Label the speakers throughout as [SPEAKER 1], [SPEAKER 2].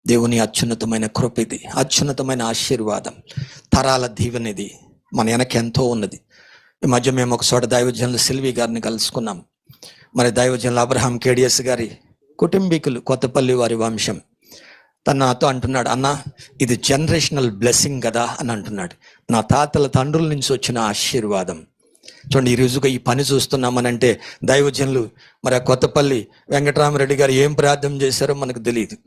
[SPEAKER 1] దేవుని అత్యున్నతమైన కృప ఇది, అత్యున్నతమైన ఆశీర్వాదం, తరాల దీవెనిది మన వెనక ఎంతో ఉన్నది. ఈ మధ్య మేము ఒక చోట దైవజనులు సిల్వి గారిని కలుసుకున్నాం. మరి దైవజనులు అబ్రహాం కేడిఎస్ గారి కుటుంబీకులు, కొత్తపల్లి వారి వంశం. తను నాతో అంటున్నాడు, అన్న ఇది జనరేషనల్ బ్లెస్సింగ్ కదా అని అంటున్నాడు. నా తాతల తండ్రుల నుంచి వచ్చిన ఆశీర్వాదం. చూడండి, ఈ రోజుగా ఈ పని చూస్తున్నామనంటే దైవజనులు మరి ఆ కొత్తపల్లి వెంకటరామరెడ్డి గారు ఏం ప్రార్థన చేశారో మనకు తెలియదు.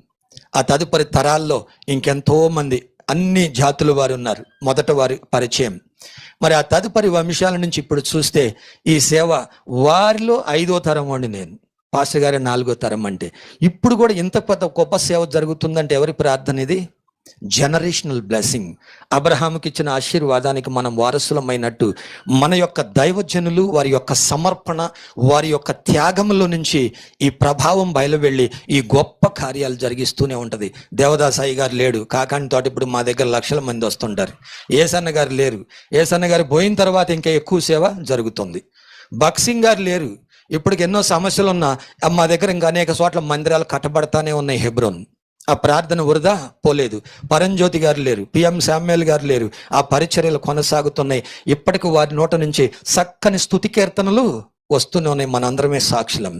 [SPEAKER 1] ఆ తదుపరి తరాల్లో ఇంకెంతో మంది అన్ని జాతుల వారు ఉన్నారు, మొదట వారి పరిచయం. మరి ఆ తదుపరి వంశాల నుంచి ఇప్పుడు చూస్తే ఈ సేవ వారిలో 5వ తరం వాడిని నేను, పాస్టర్ గారి 4వ తరం. అంటే ఇప్పుడు కూడా ఇంత పెద్ద గొప్ప సేవ జరుగుతుందంటే ఎవరి ప్రార్థన ఇది? Generational blessing. అబ్రహాముకి ఇచ్చిన ఆశీర్వాదానికి మనం వారసులమైనట్టు మన యొక్క దైవజనులు వారి యొక్క సమర్పణ, వారి యొక్క త్యాగంలో నుంచి ఈ ప్రభావం బయలువెళ్ళి ఈ గొప్ప కార్యాలు జరిగిస్తూనే ఉంటుంది. దేవదాసాయి గారు లేడు, కాకానితో ఇప్పుడు మా దగ్గర లక్షల మంది వస్తుంటారు. ఏసన్న గారు లేరు, ఏసన్న గారు పోయిన తర్వాత ఇంకా ఎక్కువ సేవ జరుగుతుంది. బక్సింగ్ గారు లేరు, ఇప్పటికి ఎన్నో సమస్యలు ఉన్నా మా దగ్గర ఇంకా అనేక చోట్ల మందిరాలు కట్టబడతానే ఉన్నాయి. హెబ్రోన్, ఆ ప్రార్థన వృధా పోలేదు. పరంజ్యోతి గారు లేరు, పిఎం శామ్యుల్ గారు లేరు, ఆ పరిచర్యలు కొనసాగుతున్నాయి. ఇప్పటికి వారి నోట నుంచి చక్కని స్తుతి కీర్తనలు వస్తూనే ఉన్నాయి. మనందరమే సాక్షులం.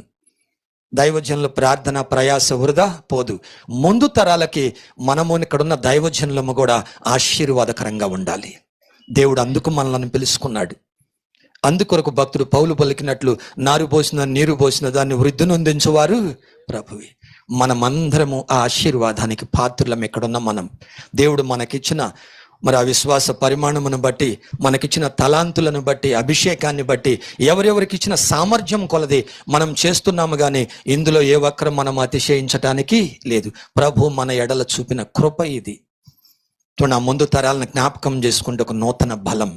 [SPEAKER 1] దైవజనుల ప్రార్థన ప్రయాస వృధా పోదు. ముందు తరాలకి మనము ఇక్కడున్న దైవజనులము కూడా ఆశీర్వాదకరంగా ఉండాలి. దేవుడు అందుకు మనల్ని పిలుచుకున్నాడు. అందుకొరకు భక్తుడు పౌలు పలికినట్లు, నారు పోసిన నీరు పోసిన దాన్ని వృద్ధి నొందించువారు ప్రభువే. మనమందరము ఆ ఆశీర్వాదానికి పాత్రులం. ఎక్కడున్న మనం దేవుడు మనకిచ్చిన మరి ఆ విశ్వాస పరిమాణమును బట్టి, మనకిచ్చిన తలాంతులను బట్టి, అభిషేకాన్ని బట్టి, ఎవరెవరికి ఇచ్చిన సామర్థ్యం కొలది మనం చేస్తున్నాము. కానీ ఇందులో ఏ ఒక్కరు మనం అతిశయించటానికి లేదు. ప్రభు మన ఎడల చూపిన కృప ఇది. చూడండి, ఆ ముందు తరాలను జ్ఞాపకం చేసుకుంటే ఒక నూతన బలం.